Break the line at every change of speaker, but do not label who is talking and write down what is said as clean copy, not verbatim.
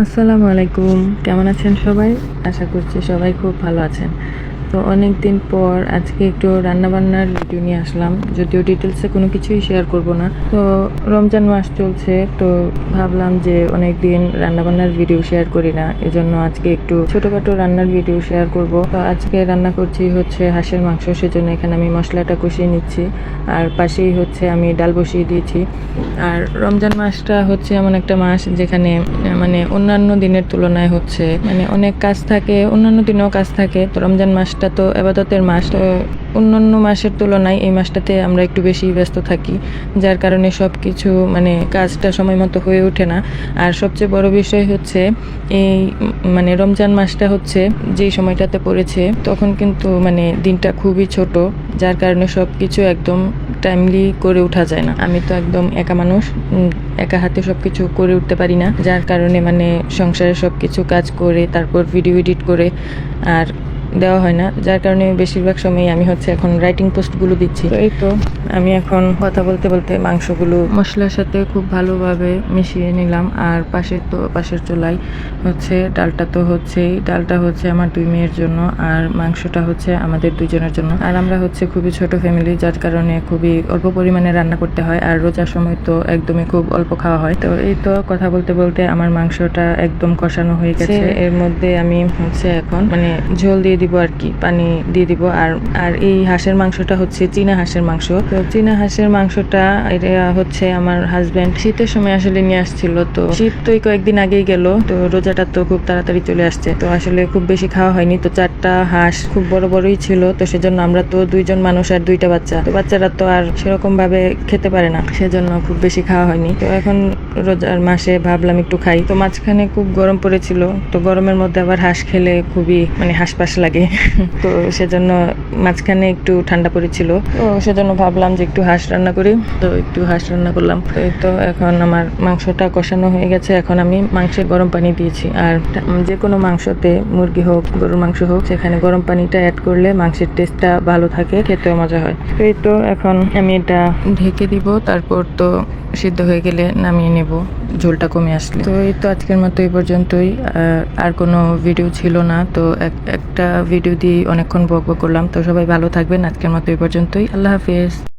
আসসালামু আলাইকুম, কেমন আছেন সবাই? আশা করছি সবাই খুব ভালো আছেন। তো অনেক দিন পর আজকে একটু রান্নাবান্নার ভিডিও নিয়ে আসলাম, যদিও ডিটেলসে কোনো কিছুই শেয়ার করব না। তো রমজান মাস চলছে, তো ভাবলাম যে অনেক দিন রান্নাবান্নার ভিডিও শেয়ার করি না, এজন্য আজকে একটু ছোটোখাটো রান্নার ভিডিও শেয়ার করব। তো আজকে রান্না করছি হচ্ছে হাঁসের মাংস, সেজন্য এখানে আমি মশলাটা কষিয়ে নিচ্ছি, আর পাশেই হচ্ছে আমি ডাল বসিয়ে দিয়েছি। আর রমজান মাসটা হচ্ছে এমন একটা মাস যেখানে মানে অন্যান্য দিনের তুলনায় হচ্ছে মানে অনেক কাজ থাকে, অন্যান্য দিনেও কাজ থাকে। তো রমজান মাসটা তো ইবাদতের মাস, তো অন্যান্য মাসের তুলনায় এই মাসটাতে আমরা একটু বেশি ব্যস্ত থাকি, যার কারণে সব কিছু মানে কাজটা সময় মতো হয়ে ওঠে না। আর সবচেয়ে বড় বিষয় হচ্ছে এই মানে রমজান মাসটা হচ্ছে যেই সময়টাতে পড়েছে তখন কিন্তু মানে দিনটা খুবই ছোট, যার কারণে সব কিছু একদম টাইমলি করে ওঠা যায় না। আমি তো একদম একা মানুষ, একা হাতে সব কিছু করে উঠতে পারি না, যার কারণে মানে সংসারে সব কিছু কাজ করে তারপর ভিডিও এডিট করে আর দেওয়া হয় না, যার কারণে বেশিরভাগ সময় আমি হচ্ছে এখন রাইটিং পোস্টগুলো দিচ্ছি। তো এই তো আমি এখন কথা বলতে বলতে মাংসগুলো মশলার সাথে খুব ভালোভাবে মিশিয়ে নিলাম। আর পাশের চুলায় হচ্ছে ডালটা তো হচ্ছেই, ডালটা হচ্ছে আমার 2 মেয়ের জন্য, আর মাংসটা হচ্ছে আমাদের 2 জনের জন্য। আর আমরা হচ্ছে খুবই ছোট ফ্যামিলি, যার কারণে খুবই অল্প পরিমাণে রান্না করতে হয়, আর রোজার সময় তো একদমই খুব অল্প খাওয়া হয়। তো এই তো কথা বলতে বলতে আমার মাংসটা একদম কষানো হয়ে গেছে। এর মধ্যে আমি হচ্ছে এখন মানে ঝোল দিয়ে দিব আর কি, পানি দিয়ে দিব। আর এই হাঁসের মাংসটা হচ্ছে চীনা হাঁসের মাংস। তো চীনা হাঁসের মাংসটা এটা হচ্ছে আমার হাজবেন্ড শীতের সময় আসলে নিয়ে আসছিল। তো শীত তো কয়েকদিন আগেই গেল, তো রোজাটা তো খুব তাড়াতাড়ি চলে আসছে, তো আসলে খুব বেশি খাওয়া হয়নি। তো 4টা হাঁস খুব বড় বড়ই ছিল, তো সেজন্য আমরা তো 2 জন মানুষ আর 2টা বাচ্চা, তো বাচ্চারা তো আর সেরকম ভাবে খেতে পারে না, সেজন্য খুব বেশি খাওয়া হয়নি। তো এখন রোজার মাসে ভাবলাম একটু খাই। তো মাঝখানে খুব গরম পড়েছিল, তো গরমের মধ্যে আবার হাঁস খেলে খুবই মানে হাঁসপাস লাগে তো সেজন্য মাঝখানে একটু ঠান্ডা পড়েছিল, তো সেজন্য ভাবলাম যে একটু হাঁস রান্না করি, তো একটু হাঁস রান্না করলাম। তো এই তো এখন আমার মাংসটা কষানো হয়ে গেছে, এখন আমি মাংসে গরম পানি দিয়েছি। আর যে কোনো মাংসতে, মুরগি হোক গরুর মাংস হোক, সেখানে গরম পানিটা অ্যাড করলে মাংসের টেস্টটা ভালো থাকে, খেতেও মজা হয়। তো এই তো এখন আমি এটা ঢেকে দিব, তারপর তো সিদ্ধ হয়ে গেলে নামিয়ে নেব, ঝোলটা কমে আসলে। তো এই তো আজকের মতো এই পর্যন্তই, আর কোনো ভিডিও ছিল না। তো একটা ভিডিও দিয়ে অনেকক্ষণ বকবক করলাম। তো সবাই ভালো থাকবেন, আজকের মতো এই পর্যন্তই, আল্লাহ হাফেজ।